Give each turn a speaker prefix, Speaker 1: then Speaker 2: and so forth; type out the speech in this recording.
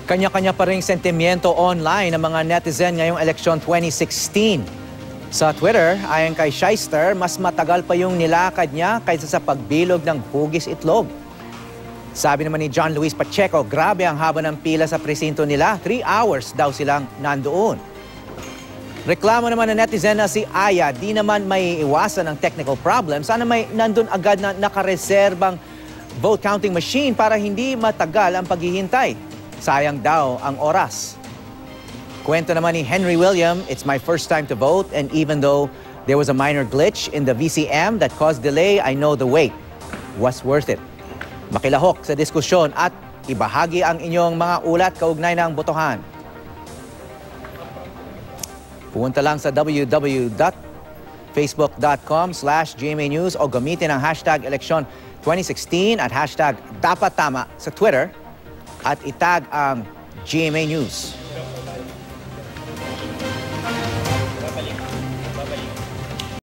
Speaker 1: Kanya-kanya pa ring sentimiento online ng mga netizen ngayong eleksyon 2016. Sa Twitter, ayon kay Shyster, mas matagal pa yung nilakad niya kaysa sa pagbilog ng hugis itlog. Sabi naman ni John Luis Pacheco, grabe ang haba ng pila sa presinto nila. 3 hours daw silang nandoon. Reklamo naman ng netizen na si Aya, di naman may iwasan ng technical problem. Sana may nandun agad na nakareserbang vote counting machine para hindi matagal ang paghihintay. Sayang daw ang oras. Kwento naman ni Henry William, it's my first time to vote and even though there was a minor glitch in the VCM that caused delay, I know the wait was worth it. Makilahok sa diskusyon at ibahagi ang inyong mga ulat kaugnay ng botohan. Pumunta lang sa www.facebook.com/GMA News o gamitin ang hashtag eleksyon 2016 at hashtag dapat tama sa Twitter at itag ang GMA News.